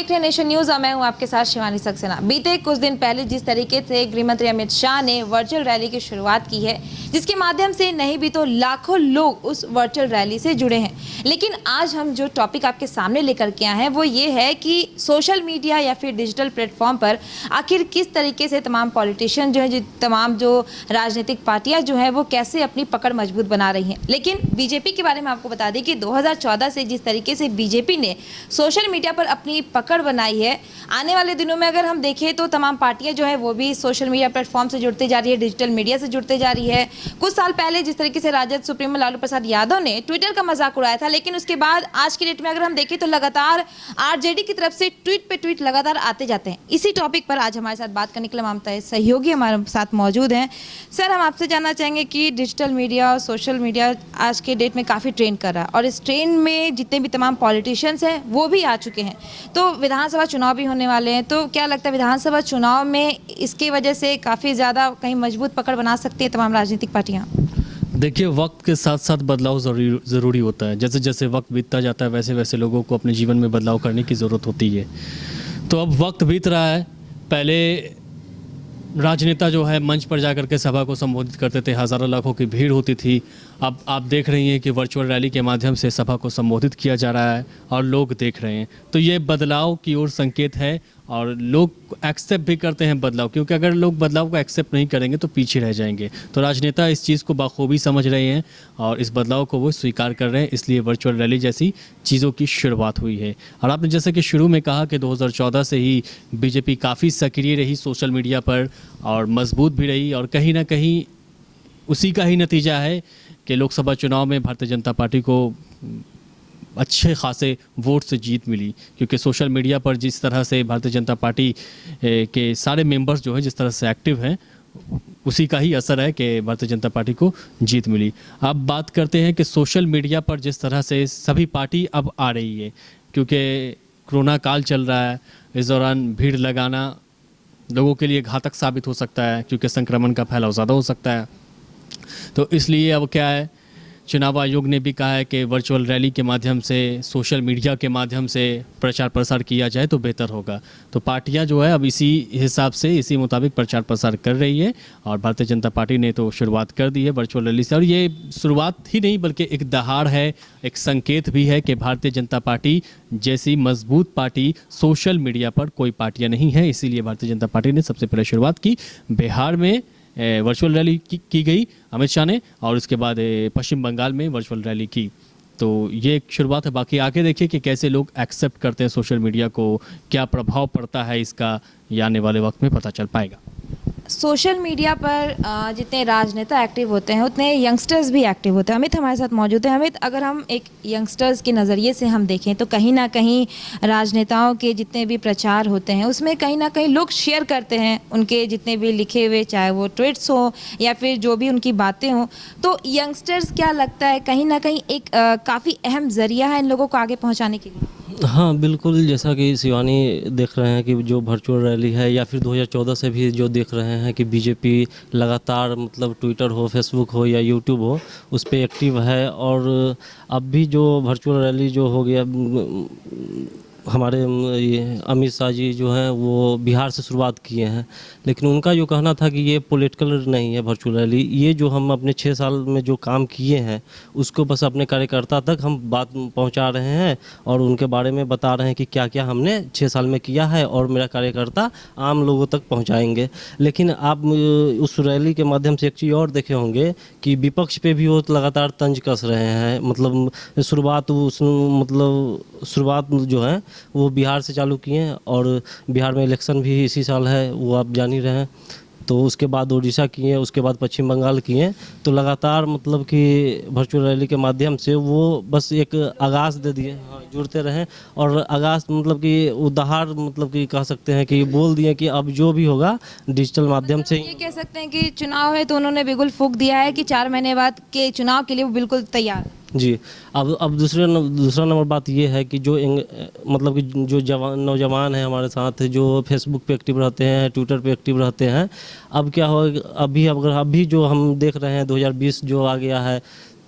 देख रहे हैं नेशन न्यूज और मैं हूं आपके साथ शिवानी सक्सेना। बीते कुछ दिन पहले जिस तरीके से गृह मंत्री अमित शाह ने वर्चुअल रैली की शुरुआत की है, जिसके माध्यम से नहीं भी तो लाखों लोग उस वर्चुअल रैली से जुड़े हैं, लेकिन आज हम जो टॉपिक आपके सामने लेकर के आए हैं वो ये है कि सोशल मीडिया या फिर डिजिटल प्लेटफॉर्म पर आखिर किस तरीके से तमाम पॉलिटिशियन जो है, तमाम जो राजनीतिक पार्टियां जो है वो कैसे अपनी पकड़ मजबूत बना रही हैं। लेकिन बीजेपी के बारे में आपको बता दें कि 2014 से जिस तरीके से बीजेपी ने सोशल मीडिया पर अपनी पकड़ बनाई है, आने वाले दिनों में अगर हम देखें तो तमाम पार्टियां जो है वो भी सोशल मीडिया प्लेटफॉर्म से जुड़ते जा रही है, डिजिटल मीडिया से जुड़ते जा रही है। कुछ साल पहले जिस तरीके से राजद सुप्रीमो लालू प्रसाद यादव ने ट्विटर का मजाक उड़ाया था, लेकिन उसके बाद आज की डेट में अगर हम देखें तो लगातार आरजेडी की तरफ से ट्वीट पे ट्वीट लगातार आते जाते हैं। इसी टॉपिक पर आज हमारे साथ बात करने के लिए हमारे सहयोगी हमारे साथ मौजूद हैं। सर, हम आपसे जानना चाहेंगे कि डिजिटल मीडिया और सोशल मीडिया आज के डेट में काफ़ी ट्रेंड कर रहा है और इस ट्रेंड में जितने भी तमाम पॉलिटिशियंस हैं वो भी आ चुके हैं। तो विधानसभा चुनाव भी होने वाले हैं, तो क्या लगता है विधानसभा चुनाव में इसके वजह से काफ़ी ज़्यादा कहीं मजबूत पकड़ बना सकती है तमाम राजनीतिक पार्टियाँ? देखिए, वक्त के साथ साथ बदलाव ज़रूरी होता है। जैसे जैसे वक्त बीतता जाता है वैसे वैसे लोगों को अपने जीवन में बदलाव करने की ज़रूरत होती है। तो अब वक्त बीत रहा है। पहले राजनेता जो है मंच पर जाकर के सभा को संबोधित करते थे, हज़ारों लाखों की भीड़ होती थी। अब आप देख रही हैं कि वर्चुअल रैली के माध्यम से सभा को संबोधित किया जा रहा है और लोग देख रहे हैं। तो ये बदलाव की ओर संकेत है और लोग एक्सेप्ट भी करते हैं बदलाव, क्योंकि अगर लोग बदलाव को एक्सेप्ट नहीं करेंगे तो पीछे रह जाएंगे। तो राजनेता इस चीज़ को बखूबी समझ रहे हैं और इस बदलाव को वो स्वीकार कर रहे हैं, इसलिए वर्चुअल रैली जैसी चीज़ों की शुरुआत हुई है। और आपने जैसे कि शुरू में कहा कि 2014 से ही बीजेपी काफ़ी सक्रिय रही सोशल मीडिया पर और मजबूत भी रही, और कहीं ना कहीं उसी का ही नतीजा है कि लोकसभा चुनाव में भारतीय जनता पार्टी को अच्छे खासे वोट से जीत मिली, क्योंकि सोशल मीडिया पर जिस तरह से भारतीय जनता पार्टी के सारे मेंबर्स जो हैं जिस तरह से एक्टिव हैं, उसी का ही असर है कि भारतीय जनता पार्टी को जीत मिली। अब बात करते हैं कि सोशल मीडिया पर जिस तरह से सभी पार्टी अब आ रही है, क्योंकि कोरोना काल चल रहा है, इस दौरान भीड़ लगाना लोगों के लिए घातक साबित हो सकता है, क्योंकि संक्रमण का फैलाव ज़्यादा हो सकता है। तो इसलिए अब क्या है, चुनाव आयोग ने भी कहा है कि वर्चुअल रैली के माध्यम से, सोशल मीडिया के माध्यम से प्रचार प्रसार किया जाए तो बेहतर होगा। तो पार्टियां जो है अब इसी हिसाब से, इसी मुताबिक प्रचार प्रसार कर रही है और भारतीय जनता पार्टी ने तो शुरुआत कर दी है वर्चुअल रैली से। और ये शुरुआत ही नहीं बल्कि एक दहाड़ है, एक संकेत भी है कि भारतीय जनता पार्टी जैसी मजबूत पार्टी सोशल मीडिया पर कोई पार्टियाँ नहीं है। इसीलिए भारतीय जनता पार्टी ने सबसे पहले शुरुआत की, बिहार में वर्चुअल रैली की गई अमित शाह ने, और उसके बाद पश्चिम बंगाल में वर्चुअल रैली की। तो ये एक शुरुआत है। बाकी आगे देखिए कि कैसे लोग एक्सेप्ट करते हैं सोशल मीडिया को, क्या प्रभाव पड़ता है इसका, ये आने वाले वक्त में पता चल पाएगा। सोशल मीडिया पर जितने राजनेता एक्टिव होते हैं उतने यंगस्टर्स भी एक्टिव होते हैं। अमित हमारे साथ मौजूद है। अमित, अगर हम एक यंगस्टर्स के नज़रिए से हम देखें तो कहीं ना कहीं राजनेताओं के जितने भी प्रचार होते हैं उसमें कहीं ना कहीं लोग शेयर करते हैं उनके जितने भी लिखे हुए, चाहे वो ट्वीट्स हो या फिर जो भी उनकी बातें हों। तो यंगस्टर्स क्या लगता है कहीं ना कहीं एक काफ़ी अहम ज़रिया है इन लोगों को आगे पहुँचाने के लिए? हाँ बिल्कुल, जैसा कि शिवानी देख रहे हैं कि जो वर्चुअल रैली है, या फिर 2014 से भी जो देख रहे हैं कि बीजेपी लगातार मतलब ट्विटर हो, फेसबुक हो या यूट्यूब हो, उस पर एक्टिव है। और अब भी जो वर्चुअल रैली जो हो गया, हमारे ये अमित शाह जी जो हैं वो बिहार से शुरुआत किए हैं, लेकिन उनका जो कहना था कि ये पॉलिटिकल नहीं है वर्चुअल रैली, ये जो हम अपने 6 साल में जो काम किए हैं उसको बस अपने कार्यकर्ता तक हम बात पहुंचा रहे हैं और उनके बारे में बता रहे हैं कि क्या क्या हमने 6 साल में किया है और मेरा कार्यकर्ता आम लोगों तक पहुँचाएँगे। लेकिन आप उस रैली के माध्यम से एक चीज़ और देखे होंगे कि विपक्ष पे भी वो लगातार तंज कस रहे हैं। मतलब शुरुआत जो है वो बिहार से चालू किए हैं, और बिहार में इलेक्शन भी इसी साल है, वो आप जान ही रहे हैं। तो उसके बाद उड़ीसा किए, उसके बाद पश्चिम बंगाल किए। तो लगातार मतलब कि वर्चुअल रैली के माध्यम से वो बस एक आगाज़ दे दिए, हाँ, जुड़ते रहें। और आगाज़ मतलब कि उदाहर मतलब कि कह सकते हैं कि बोल दिए कि अब जो भी होगा डिजिटल माध्यम से। ये कह सकते हैं कि चुनाव है तो उन्होंने बिल्कुल फूंक दिया है कि 4 महीने बाद के चुनाव के लिए वो बिल्कुल तैयार है। जी। अब दूसरा नंबर बात ये है कि जो मतलब कि जो नौजवान हैं हमारे साथ, जो फेसबुक पे एक्टिव रहते हैं, ट्विटर पे एक्टिव रहते हैं, अब क्या हो, अभी जो हम देख रहे हैं 2020 जो आ गया है,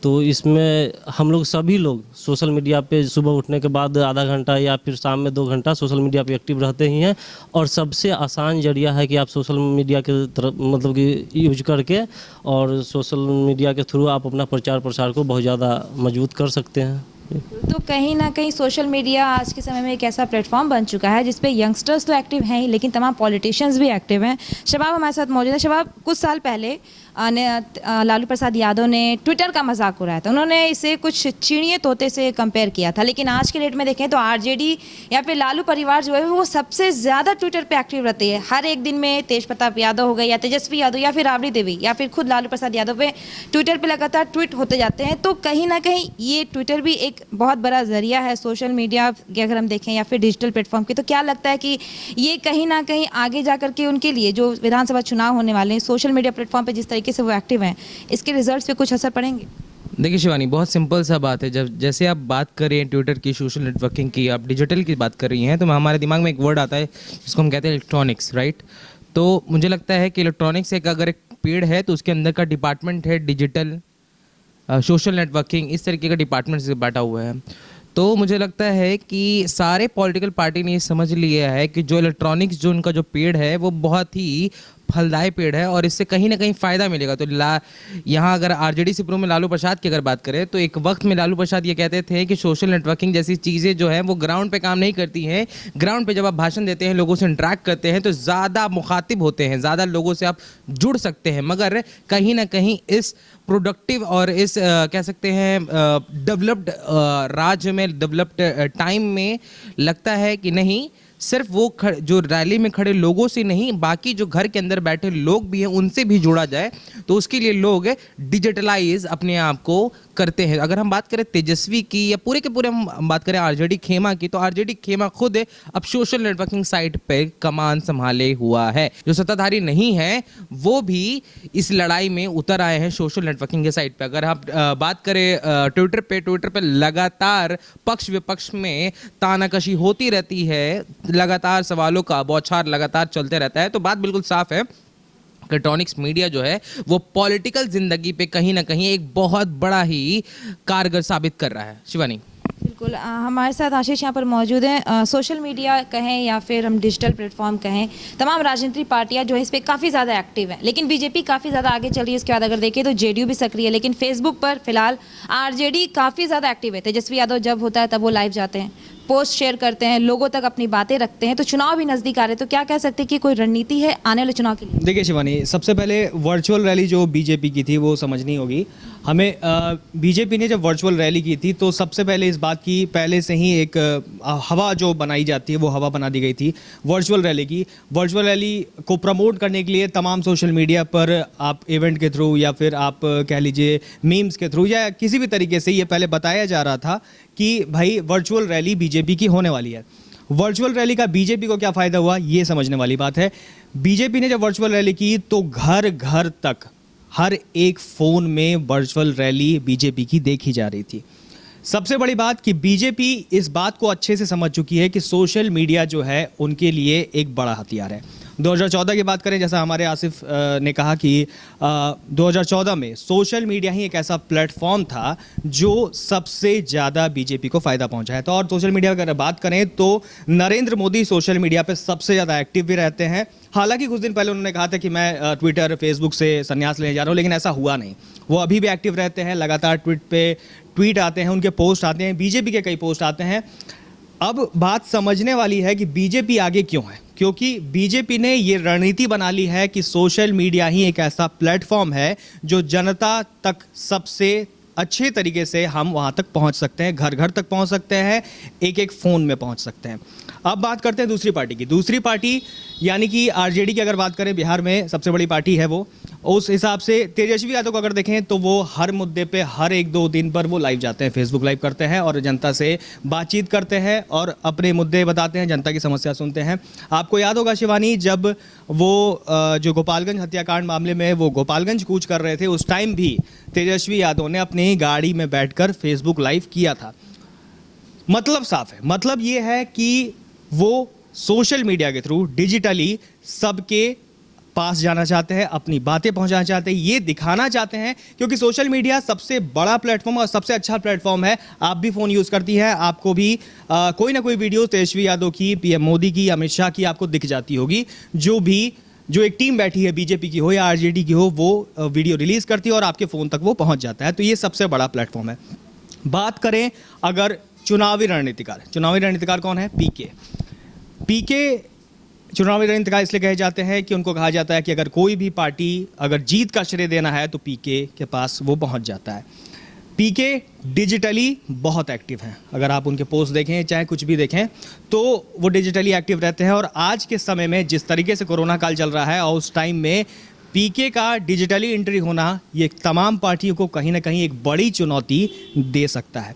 तो इसमें हम लोग सभी लोग सोशल मीडिया पे सुबह उठने के बाद आधा घंटा या फिर शाम में 2 घंटा सोशल मीडिया पे एक्टिव रहते ही हैं। और सबसे आसान जरिया है कि आप सोशल मीडिया के तरफ मतलब कि यूज करके और सोशल मीडिया के थ्रू आप अपना प्रचार प्रसार को बहुत ज़्यादा मजबूत कर सकते हैं। तो कहीं ना कहीं सोशल मीडिया आज के समय में एक ऐसा प्लेटफॉर्म बन चुका है जिसपे यंगस्टर्स तो एक्टिव हैं ही, लेकिन तमाम पॉलिटिशियंस भी एक्टिव हैं। शबाब हमारे साथ मौजूद है। शबाब, कुछ साल पहले लालू प्रसाद यादव ने ट्विटर का मजाक उड़ाया था। उन्होंने इसे कुछ चिड़िए तोते से कंपेयर किया था, लेकिन आज के डेट में देखें तो आरजेडी या फिर लालू परिवार जो है वो सबसे ज़्यादा ट्विटर पे एक्टिव रहती है। हर एक दिन में तेज प्रताप यादव हो गए या तेजस्वी यादव या फिर राबड़ी देवी या फिर खुद लालू प्रसाद यादव पे ट्विटर पे लगातार ट्वीट होते जाते हैं। तो कहीं ना कहीं ये ट्विटर भी एक बहुत बड़ा जरिया है सोशल मीडिया के, अगर हम देखें, या फिर डिजिटल प्लेटफॉर्म की। तो क्या लगता है कि ये कहीं ना कहीं आगे जा करके उनके लिए जो विधानसभा चुनाव होने वाले हैं, सोशल मीडिया प्लेटफॉर्म पे जिस तरीके से वो एक्टिव हैं, इसके रिजल्ट्स पे कुछ असर पड़ेंगे? देखिए शिवानी, बहुत सिंपल सा बात है। जब जैसे आप बात कर रही हैं ट्विटर की, सोशल नेटवर्किंग की, आप डिजिटल की बात कर रही हैं, तो हमारे दिमाग में एक वर्ड आता है जिसको हम कहते हैं इलेक्ट्रॉनिक्स, राइट? तो मुझे लगता है कि इलेक्ट्रॉनिक्स एक अगर एक पेड़ है तो उसके अंदर का डिपार्टमेंट है डिजिटल, सोशल नेटवर्किंग, इस तरीके का डिपार्टमेंट से बांटा हुआ है। तो मुझे लगता है कि सारे पॉलिटिकल पार्टी ने ये समझ लिया है कि जो इलेक्ट्रॉनिक्स जो उनका जो पेड़ है वो बहुत ही फलदायी पेड़ है और इससे कहीं ना कहीं फ़ायदा मिलेगा। तो यहाँ अगर आरजेडी सिपरू में लालू प्रसाद की अगर बात करें तो एक वक्त में लालू प्रसाद ये कहते थे कि सोशल नेटवर्किंग जैसी चीज़ें जो हैं वो ग्राउंड पे काम नहीं करती हैं। ग्राउंड पे जब आप भाषण देते हैं, लोगों से इंटरेक्ट करते हैं तो ज़्यादा मुखातिब होते हैं, ज़्यादा लोगों से आप जुड़ सकते हैं। मगर कहीं ना कहीं इस प्रोडक्टिव और इस कह सकते हैं डेवलप्ड राज्य में, डेवलप्ड टाइम में लगता है कि नहीं, सिर्फ वो जो रैली में खड़े लोगों से नहीं, बाकी जो घर के अंदर बैठे लोग भी हैं उनसे भी जोड़ा जाए। तो उसके लिए लोग डिजिटलाइज अपने आप को करते हैं। अगर हम बात करें तेजस्वी की या पूरे के पूरे हम बात करें आरजेडी खेमा की, तो आरजेडी खेमा खुद अब सोशल नेटवर्किंग साइट पे कमान संभाले हुआ है। जो सत्ताधारी नहीं है वो भी इस लड़ाई में उतर आए हैं सोशल नेटवर्किंग के साइट पे। अगर आप बात करें ट्विटर पे लगातार पक्ष विपक्ष में तानाकशी होती रहती है, लगातार सवालों का बौछार लगातार चलते रहता है। तो बात बिल्कुल साफ है, इलेक्ट्रॉनिक्स मीडिया जो है वो पॉलिटिकल जिंदगी पे कहीं ना कहीं एक बहुत बड़ा ही कारगर साबित कर रहा है। शिवानी, बिल्कुल। हमारे साथ आशीष यहाँ पर मौजूद हैं। सोशल मीडिया कहें या फिर हम डिजिटल प्लेटफॉर्म कहें, तमाम राजनीतिक पार्टियाँ जो है इस पर काफ़ी ज़्यादा एक्टिव हैं, लेकिन बीजेपी काफ़ी ज़्यादा आगे चल रही है। उसके बाद अगर देखें तो जेडीयू भी सक्रिय है, लेकिन फेसबुक पर फिलहाल आरजेडी काफ़ी ज़्यादा एक्टिव है। तेजस्वी यादव जब होता है तब वो लाइव जाते हैं, पोस्ट शेयर करते हैं, लोगों तक अपनी बातें रखते हैं। तो चुनाव भी नज़दीक आ रहे हैं, तो क्या कह सकते हैं कि कोई रणनीति है आने वाले चुनाव के लिए? देखिए शिवानी, सबसे पहले वर्चुअल रैली जो बीजेपी की थी वो समझनी होगी हमें। बीजेपी ने जब वर्चुअल रैली की थी तो सबसे पहले इस बात की पहले से ही एक हवा जो बनाई जाती है वो हवा बना दी गई थी वर्चुअल रैली की। वर्चुअल रैली को प्रमोट करने के लिए तमाम सोशल मीडिया पर आप इवेंट के थ्रू या फिर आप कह लीजिए मीम्स के थ्रू या किसी भी तरीके से ये पहले बताया जा रहा था कि भाई वर्चुअल रैली बीजेपी की होने वाली है। वर्चुअल रैली का बीजेपी को क्या फ़ायदा हुआ ये समझने वाली बात है। बीजेपी ने जब वर्चुअल रैली की तो घर घर तक हर एक फ़ोन में वर्चुअल रैली बीजेपी की देखी जा रही थी। सबसे बड़ी बात कि बीजेपी इस बात को अच्छे से समझ चुकी है कि सोशल मीडिया जो है उनके लिए एक बड़ा हथियार है। 2014 की बात करें, जैसा हमारे आसिफ ने कहा कि 2014 में सोशल मीडिया ही एक ऐसा प्लेटफॉर्म था जो सबसे ज़्यादा बीजेपी को फ़ायदा पहुंचाया था। और सोशल मीडिया अगर बात करें तो नरेंद्र मोदी सोशल मीडिया पे सबसे ज़्यादा एक्टिव भी रहते हैं। हालांकि कुछ दिन पहले उन्होंने कहा था कि मैं ट्विटर फेसबुक से संन्यास लेने जा रहा हूँ, लेकिन ऐसा हुआ नहीं। वो अभी भी एक्टिव रहते हैं, लगातार ट्वीट आते हैं, उनके पोस्ट आते हैं, बीजेपी के कई पोस्ट आते हैं। अब बात समझने वाली है कि बीजेपी आगे क्यों है, क्योंकि बीजेपी ने ये रणनीति बना ली है कि सोशल मीडिया ही एक ऐसा प्लेटफॉर्म है जो जनता तक सबसे अच्छे तरीके से हम वहाँ तक पहुँच सकते हैं, घर घर तक पहुँच सकते हैं, एक एक फ़ोन में पहुँच सकते हैं। अब बात करते हैं दूसरी पार्टी की। दूसरी पार्टी यानी कि आरजेडी की अगर बात करें, बिहार में सबसे बड़ी पार्टी है वो। उस हिसाब से तेजस्वी यादव को अगर देखें तो वो हर मुद्दे पे हर 1-2 दिन पर वो लाइव जाते हैं, फेसबुक लाइव करते हैं और जनता से बातचीत करते हैं और अपने मुद्दे बताते हैं, जनता की समस्या सुनते हैं। आपको याद होगा शिवानी, जब वो जो गोपालगंज हत्याकांड मामले में वो गोपालगंज कूच कर रहे थे, उस टाइम भी तेजस्वी यादव ने अपनी गाड़ी में बैठकर फेसबुक लाइव किया था। मतलब साफ है, मतलब ये है कि वो सोशल मीडिया के थ्रू डिजिटली सबके पास जाना चाहते हैं, अपनी बातें पहुंचाना चाहते हैं, ये दिखाना चाहते हैं, क्योंकि सोशल मीडिया सबसे बड़ा प्लेटफॉर्म और सबसे अच्छा प्लेटफॉर्म है। आप भी फ़ोन यूज़ करती हैं, आपको भी कोई ना कोई वीडियो तेजस्वी यादव की, पीएम मोदी की, अमित शाह की आपको दिख जाती होगी। जो एक टीम बैठी है बीजेपी की हो या आरजेडी की हो, वो वीडियो रिलीज़ करती है और आपके फ़ोन तक वो पहुंच जाता है। तो ये सबसे बड़ा प्लेटफॉर्म है। बात करें अगर चुनावी रणनीतिकार कौन है? पीके चुनावी रणनीतिकार इसलिए कहे जाते हैं कि उनको कहा जाता है कि अगर कोई भी पार्टी अगर जीत का श्रेय देना है तो पीके के पास वो पहुंच जाता है। पीके डिजिटली बहुत एक्टिव हैं। अगर आप उनके पोस्ट देखें, चाहे कुछ भी देखें, तो वो डिजिटली एक्टिव रहते हैं। और आज के समय में जिस तरीके से कोरोना काल चल रहा है और उस टाइम में पीके का डिजिटली एंट्री होना ये तमाम पार्टियों को कहीं ना कहीं एक बड़ी चुनौती दे सकता है।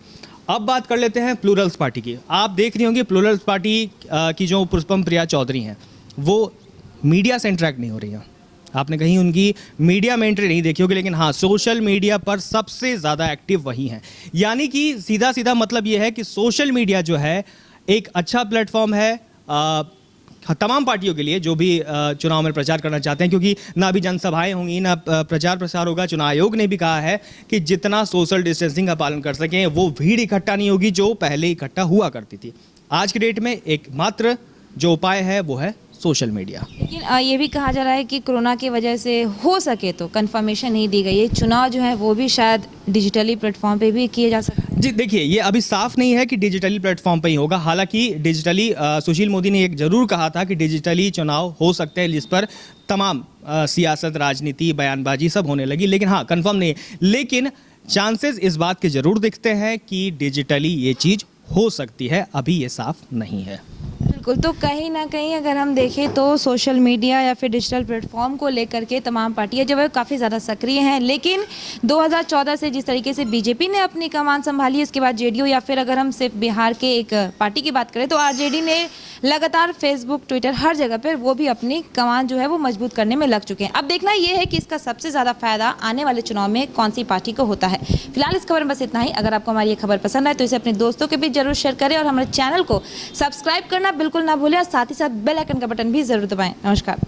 अब बात कर लेते हैं प्लूरल्स पार्टी की। आप देख रही होंगी प्लूरल्स पार्टी की जो पुष्पम प्रिया चौधरी हैं, वो मीडिया से इंटरेक्ट नहीं हो रही हैं। आपने कहीं उनकी मीडिया में एंट्री नहीं देखी होगी, लेकिन हाँ, सोशल मीडिया पर सबसे ज़्यादा एक्टिव वही हैं। यानी कि सीधा सीधा मतलब ये है कि सोशल मीडिया जो है एक अच्छा प्लेटफॉर्म है तमाम पार्टियों के लिए जो भी चुनाव में प्रचार करना चाहते हैं, क्योंकि ना अभी जनसभाएं होंगी, ना प्रचार प्रसार होगा। चुनाव आयोग ने भी कहा है कि जितना सोशल डिस्टेंसिंग का पालन कर सकें, वो भीड़ इकट्ठा नहीं होगी जो पहले इकट्ठा हुआ करती थी। आज के डेट में एकमात्र जो उपाय है वो है सोशल मीडिया। लेकिन ये भी कहा जा रहा है कि कोरोना की वजह से हो सके तो कंफर्मेशन नहीं दी गई है, चुनाव जो है वो भी शायद डिजिटली प्लेटफॉर्म पे भी किए जा सकते हैं। जी देखिए, ये अभी साफ नहीं है कि डिजिटली प्लेटफॉर्म पे ही होगा। हालांकि डिजिटली सुशील मोदी ने एक जरूर कहा था कि डिजिटली चुनाव हो सकते हैं, जिस पर तमाम सियासत, राजनीति, बयानबाजी सब होने लगी। लेकिन हाँ, कंफर्म नहीं है। लेकिन चांसेस इस बात के जरूर दिखते हैं कि डिजिटली ये चीज़ हो सकती है, अभी ये साफ नहीं है। बिल्कुल, तो कहीं ना कहीं अगर हम देखें तो सोशल मीडिया या फिर डिजिटल प्लेटफॉर्म को लेकर के तमाम पार्टियां जो है काफ़ी ज़्यादा सक्रिय हैं। लेकिन 2014 से जिस तरीके से बीजेपी ने अपनी कमान संभाली, इसके बाद जेडीयू, या फिर अगर हम सिर्फ बिहार के एक पार्टी की बात करें तो आरजेडी ने लगातार फेसबुक, ट्विटर, हर जगह पर वो भी अपनी कमान जो है वो मजबूत करने में लग चुके हैं। अब देखना ये है कि इसका सबसे ज़्यादा फायदा आने वाले चुनाव में कौन सी पार्टी को होता है। फिलहाल इस खबर में बस इतना ही। अगर आपको हमारी ये खबर पसंद आए तो इसे अपने दोस्तों के बीच जरूर शेयर करें और हमारे चैनल को सब्सक्राइब करना बिल्कुल ना भूलें और साथ ही साथ बेल आइकन का बटन भी जरूर दबाएं। नमस्कार।